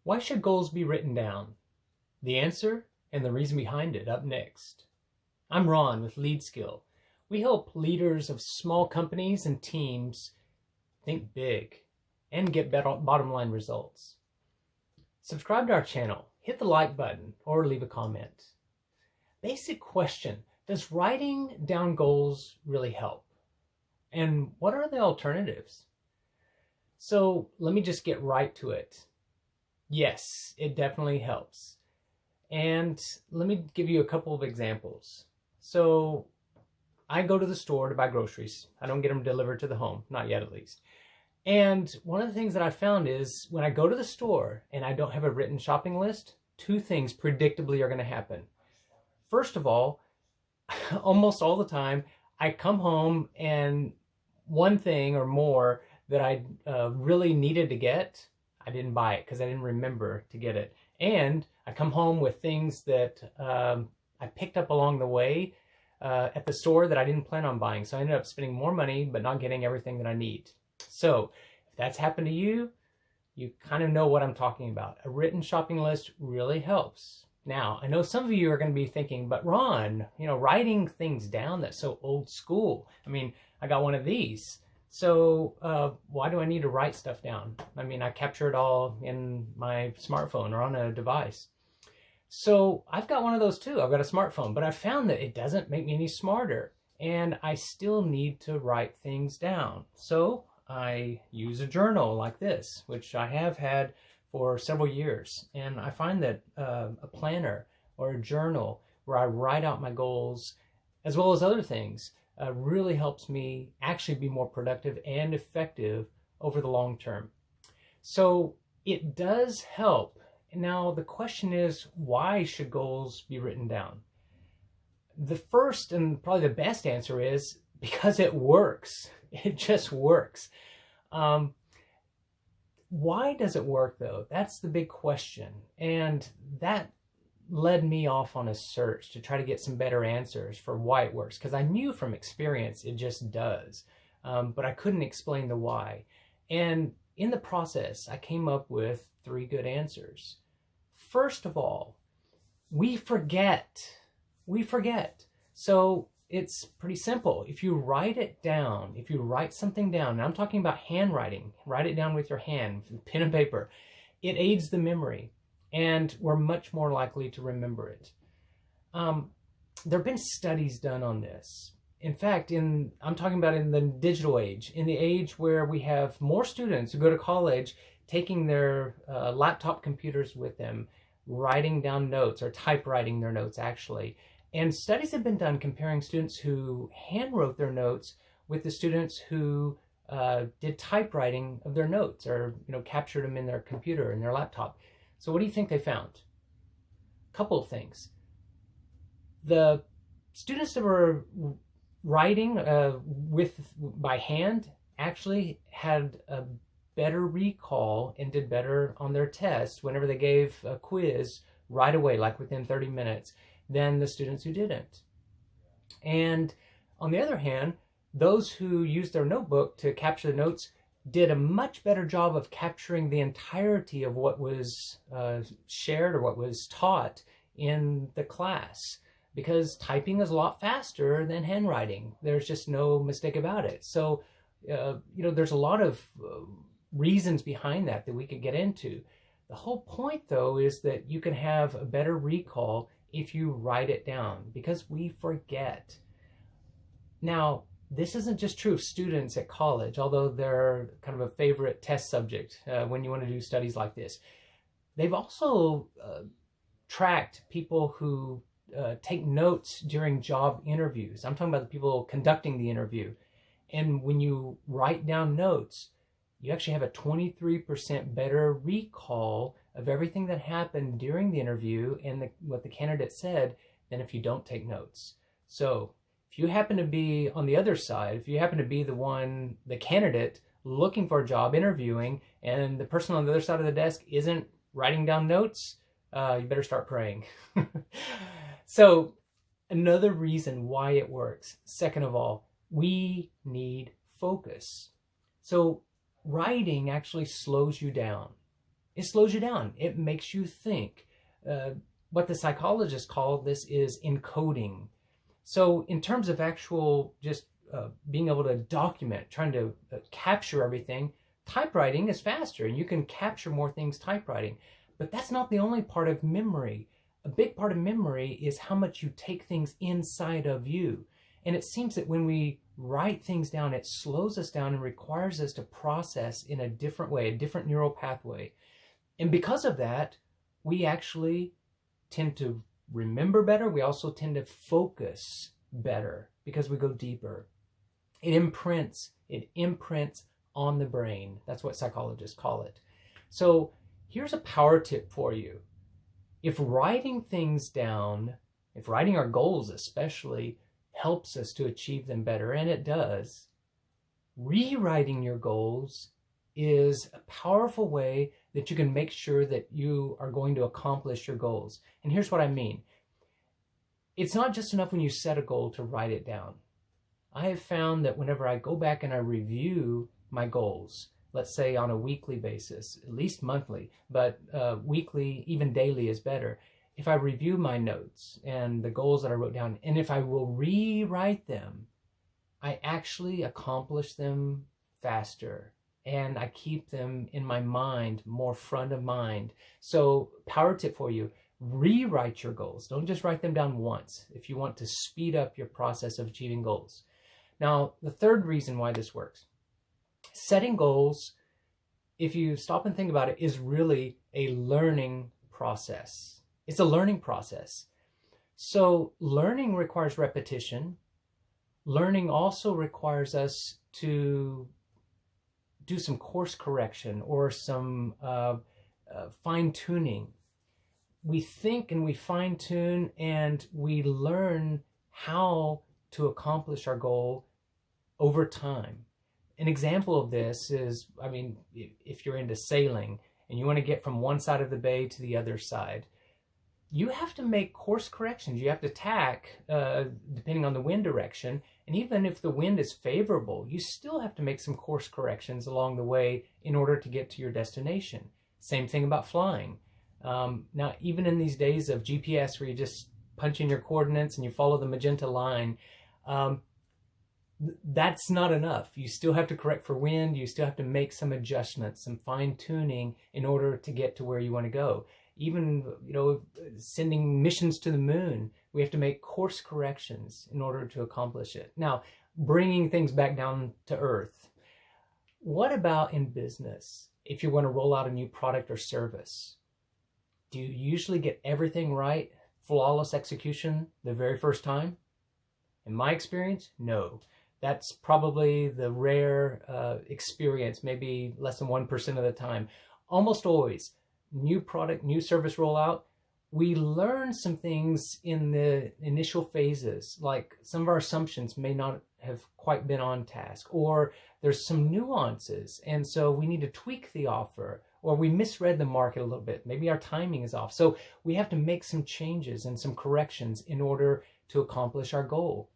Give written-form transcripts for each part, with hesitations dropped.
Why should goals be written down? The answer and the reason behind it up next. I'm Ron with Lead Skill. We help leaders of small companies and teams think big and get better bottom line results. Subscribe to our channel, hit the like button, or leave a comment. Basic question, does writing down goals really help? And what are the alternatives? So let me just get right to it. Yes, it definitely helps. And let me give you a couple of examples. So I go to the store to buy groceries. I don't get them delivered to the home, not yet at least. And one of the things that I found is when I go to the store and I don't have a written shopping list, two things predictably are going to happen. First of all, almost all the time, I come home and one thing or more that I really needed to get, I didn't buy it because I didn't remember to get it. And I come home with things that I picked up along the way at the store that I didn't plan on buying. So I ended up spending more money, but not getting everything that I need. So if that's happened to you, you kind of know what I'm talking about. A written shopping list really helps. Now, I know some of you are going to be thinking, but Ron, writing things down, that's so old school. I mean, I got one of these. So why do I need to write stuff down? I mean, I capture it all in my smartphone or on a device. So I've got one of those too. I've got a smartphone, but I found that it doesn't make me any smarter. And I still need to write things down. So I use a journal like this, which I have had for several years. And I find that a planner or a journal where I write out my goals as well as other things really helps me actually be more productive and effective over the long term. So it does help. Now the question is, why should goals be written down? The first and probably the best answer is because it works. It just works. Why does it work though? That's the big question. And that led me off on a search to try to get some better answers for why it works. Because I knew from experience it just does. But I couldn't explain the why. And in the process, I came up with 3 good answers. First of all, we forget. We forget. So it's pretty simple. If you write it down, if you write something down, and I'm talking about handwriting, write it down with your hand, pen and paper, it aids the memory and we're much more likely to remember it. There have been studies done on this. In fact, I'm talking about in the digital age, in the age where we have more students who go to college taking their laptop computers with them, writing down notes or typewriting their notes actually. And studies have been done comparing students who handwrote their notes with the students who did typewriting of their notes or captured them in their computer, in their laptop. So what do you think they found? A couple of things. The students that were writing by hand actually had a better recall and did better on their test whenever they gave a quiz right away, like within 30 minutes, than the students who didn't. And on the other hand, those who used their notebook to capture the notes did a much better job of capturing the entirety of what was shared or what was taught in the class, because typing is a lot faster than handwriting. There's just no mistake about it. So, there's a lot of reasons behind that we could get into. The whole point, though, is that you can have a better recall if you write it down, because we forget. Now, this isn't just true of students at college, although they're kind of a favorite test subject when you want to do studies like this. They've also tracked people who take notes during job interviews. I'm talking about the people conducting the interview. And when you write down notes, you actually have a 23% better recall of everything that happened during the interview and what the candidate said than if you don't take notes. So if you happen to be on the other side, if you happen to be the candidate looking for a job, interviewing, and the person on the other side of the desk isn't writing down notes, you better start praying. So another reason why it works, second of all, we need focus. So writing actually slows you down. It slows you down. It makes you think. What the psychologists call this is encoding. So in terms of actual just being able to document, trying to capture everything, typewriting is faster and you can capture more things typewriting. But that's not the only part of memory. A big part of memory is how much you take things inside of you. And it seems that when we write things down, it slows us down and requires us to process in a different way, a different neural pathway. And because of that, we actually tend to remember better. We also tend to focus better because we go deeper. It imprints on the brain. That's what psychologists call it. So here's a power tip for you. If writing things down, if writing our goals especially, helps us to achieve them better, and it does, rewriting your goals is a powerful way that you can make sure that you are going to accomplish your goals. And here's what I mean. It's not just enough when you set a goal to write it down. I have found that whenever I go back and I review my goals, let's say on a weekly basis, at least monthly, but weekly, even daily is better. If I review my notes and the goals that I wrote down, and if I will rewrite them, I actually accomplish them faster. And I keep them in my mind, more front of mind. So power tip for you, rewrite your goals. Don't just write them down once if you want to speed up your process of achieving goals. Now, the third reason why this works, setting goals, if you stop and think about it, is really a learning process. It's a learning process. So learning requires repetition. Learning also requires us to do some course correction or some fine-tuning. We think and we fine-tune and we learn how to accomplish our goal over time. An example of this is, I mean, if you're into sailing and you want to get from one side of the bay to the other side, you have to make course corrections. You have to tack depending on the wind direction. And even if the wind is favorable, you still have to make some course corrections along the way in order to get to your destination. Same thing about flying. Now, even in these days of GPS where you just punch in your coordinates and you follow the magenta line, that's not enough. You still have to correct for wind. You still have to make some adjustments, some fine tuning in order to get to where you want to go. Even, sending missions to the moon, we have to make course corrections in order to accomplish it. Now, bringing things back down to earth. What about in business? If you're going to roll out a new product or service, do you usually get everything right, flawless execution the very first time? In my experience, no. That's probably the rare experience, maybe less than 1% of the time. Almost always, new product, new service rollout, we learn some things in the initial phases, like some of our assumptions may not have quite been on task, or there's some nuances, and so we need to tweak the offer, or we misread the market a little bit. Maybe our timing is off. So we have to make some changes and some corrections in order to accomplish our goal.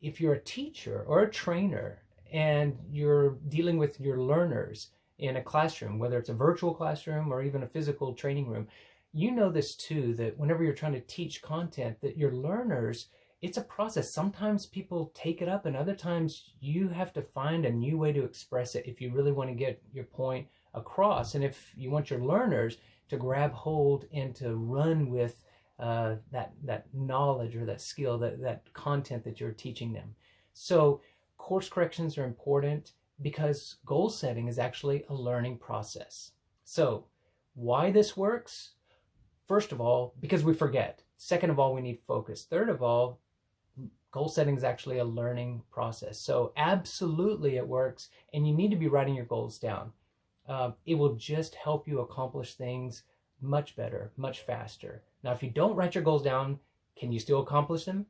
If you're a teacher or a trainer and you're dealing with your learners in a classroom, whether it's a virtual classroom or even a physical training room, you know this too, that whenever you're trying to teach content, that your learners, it's a process. Sometimes people take it up and other times you have to find a new way to express it if you really want to get your point across. And if you want your learners to grab hold and to run with that knowledge or that skill, that content that you're teaching them. So course corrections are important because goal setting is actually a learning process. So why this works? First of all, because we forget. Second of all, we need focus. Third of all, goal setting is actually a learning process. So absolutely it works, and you need to be writing your goals down. It will just help you accomplish things much better, much faster. Now, if you don't write your goals down, can you still accomplish them?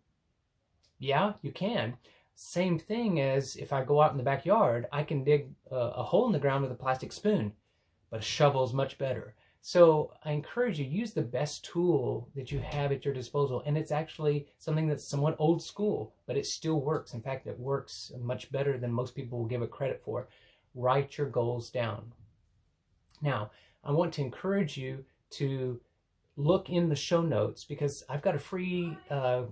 Yeah, you can. Same thing as if I go out in the backyard, I can dig a hole in the ground with a plastic spoon, but a shovel is much better. So I encourage you, use the best tool that you have at your disposal. And it's actually something that's somewhat old school, but it still works. In fact, it works much better than most people will give it credit for. Write your goals down. Now, I want to encourage you to look in the show notes, because I've got a free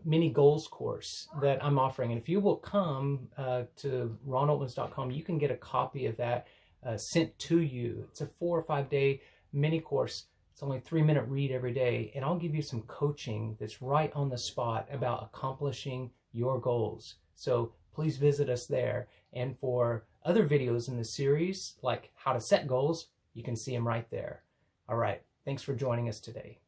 mini goals course that I'm offering. And if you will come to ronoltmans.com, you can get a copy of that sent to you. It's a 4 or 5 day mini course. It's only a 3-minute read every day. And I'll give you some coaching that's right on the spot about accomplishing your goals. So please visit us there. And for other videos in the series, like how to set goals, you can see them right there. All right. Thanks for joining us today.